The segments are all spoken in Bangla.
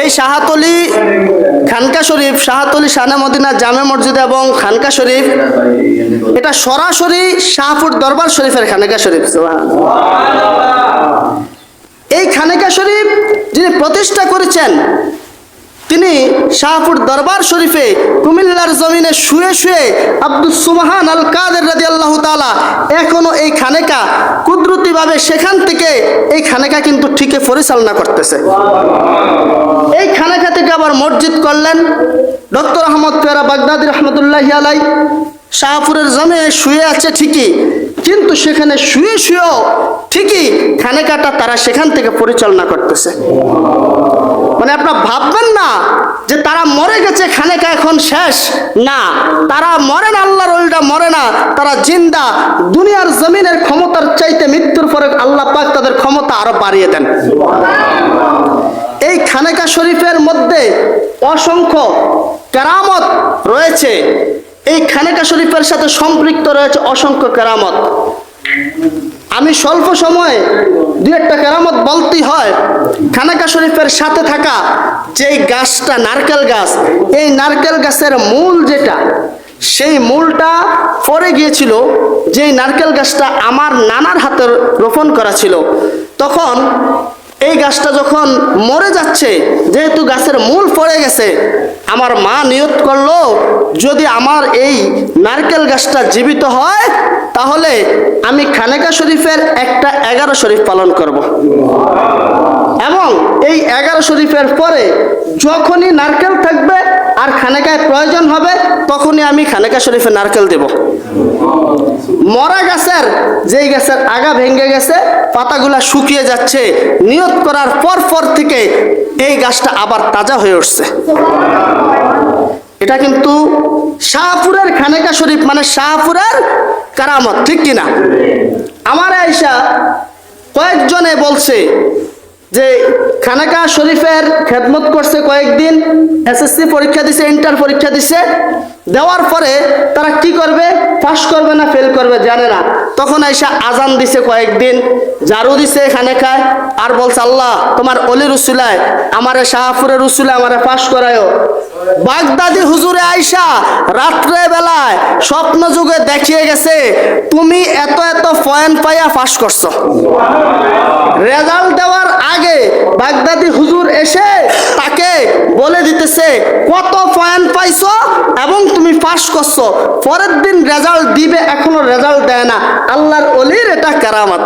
এই শাহতলী খানকা শরীফ, শাহতলী শানে মদিনা জামে মসজিদ এবং খানকা শরীফ, এটা সরাসরি শাহপুর দরবার শরীফের খানকা শরীফ। এই খানকা শরীফ যিনি প্রতিষ্ঠা করেছেন তিনি শাহপুর দরবার শরীফে কুমিল্লার জমিনে শুয়ে শুয়ে আব্দুস সুবহান আল কাদের রাদিয়াল্লাহু তাআলা এখনো এই খানেকা কুদরতিভাবে সেখান থেকে এই খানেকা কিন্তু ঠিকই পরিচালনা করতেছে। এই খানেকা থেকে আবার মসজিদ করলেন ডক্টর আহমদ পেয়ারা বাগদাদী রহমতুল্লাহি আলাই। শাহপুরের জমিনে শুয়ে আছে ঠিকই, কিন্তু সেখানে শুয়ে শুয়েও ঠিকই খানেকাটা তারা সেখান থেকে পরিচালনা করতেছে। মানে আপনারা ভাববেন না যে তারা মরে গেছে, খানেকা এখন শেষ। না, তারা মরে না, আল্লাহর ওলিরা মরে না, তারা জিন্দা। দুনিয়ার জমিনের ক্ষমতার চাইতে মৃত্যুর পরে আল্লাহ পাক তাদের ক্ষমতা আরো বাড়িয়ে দেন। এই খানেকা শরীফের মধ্যে অসংখ্য কেরামত রয়েছে। এই খানেকা শরীফের সাথে সম্পৃক্ত রয়েছে অসংখ্য কেরামত। আমি স্বল্প সময়ে দু একটা কেরামত বলতে হয়। খানেকা শরীফের সাথে থাকা যেই গাছটা নারকেল গাছ, এই নারকেল গাছের মূল যেটা, সেই মূলটা পড়ে গিয়েছিল। যেই নারকেল গাছটা আমার নানার হাতে রোপণ করা ছিল, তখন এই গাছটা যখন মরে যাচ্ছে, যেহেতু গাছের মূল পড়ে গেছে, আমার মা নিয়ত করলো যদি আমার এই নারকেল গাছটা জীবিত হয় তাহলে আমি খানেকা শরীফের একটা 11 শরীফ পালন করব। এবং এই 11 শরীফের পরে যখনই নারকেল থাকবে আর খানেকায় প্রয়োজন হবে তখনই আমি খানেকা শরীফে নারকেল দেব। মরা গাছের, যেই গাছের আগা ভেঙে গেছে, পাতাগুলা শুকিয়ে যাচ্ছে, নিয়ত করার পর থেকে এই গাছটা আবার তাজা হয়ে উঠছে। এটা কিন্তু শাহপুরের খানেকা শরীফ, মানে শাহপুরের কারামত, ঠিক কিনা? আমার আয়েশা কয়েকজনে বলছে যে খানেকা শরীফের খেদমত করছে কয়েকদিন, এসএসসি পরীক্ষা দিছে, ইন্টার পরীক্ষা দিছে, দেওয়ার পরে তারা কি করবে, পাস করবে না ফেল করবে জানে না। তখন আয়েশা আজান দিছে কয়েকদিন, ঝাড়ু দিছে খানেকায়, আর বলছে আল্লাহ তোমার অলি রসুলায় আমারে শাহপুরের রসুলায় আমারে পাস করায়ও। বাগদাদি হুজুরে আয়েশা রাত্রে বেলায় স্বপ্ন যুগে দেখিয়ে গেছে তুমি এত এত পয়েন্ট পাইয়া পাস করছো। রেজাল্ট দেওয়ার আগে বাগদাদি হুজুর এসে তাকে বলে দিতেছে কত পয়েন্ট পাইছো এবং তুমি পাস করছো। পরের দিন রেজাল্ট দিবে, এখনো রেজাল্ট দেয় না। আল্লাহর ওলির এটা কারামত।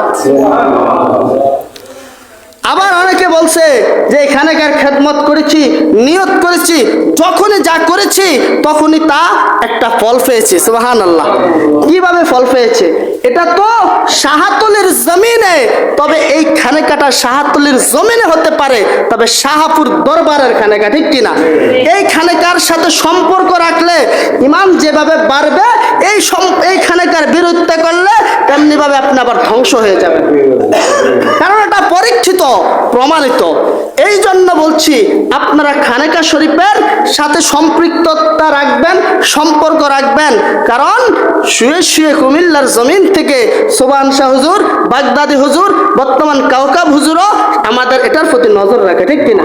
আবার অনেকে বলছে যে এখানেকার খেদমত করেছি, নিয়ত করেছি, যখনই যা করেছি তখনই তা একটা ফল পেয়েছে। সুবহানাল্লাহ। কিভাবে ফল পেয়েছে? এটা তো শাহতলীর জমিনে, তবে এই খানেকাটা শাহতলীর জমিনে হতে পারে, তবে শাহপুর দরবারের খানেকা, ঠিক কিনা? এই খানেকার সাথে সম্পর্ক রাখলে ইমান যেভাবে বাড়বে, এই খানেকার বিরুদ্ধে করলে তেমনি ভাবে আপনি আবার ধ্বংস হয়ে যাবেন। কারণ এটা পরীক্ষিত, প্রমাণিত। এই জন্য বলছি আপনারা খানেকা শরীফের সাথে সম্পৃক্ততা রাখবেন, সম্পর্ক রাখবেন। কারণ শুয়ে শুয়ে কুমিল্লার জমিন থেকে সুবহান শাহ হুজুর, বাগদাদি হুজুর, বর্তমান কাউকাব হুজুরও আমাদের এটার প্রতি নজর রাখে, ঠিক কিনা?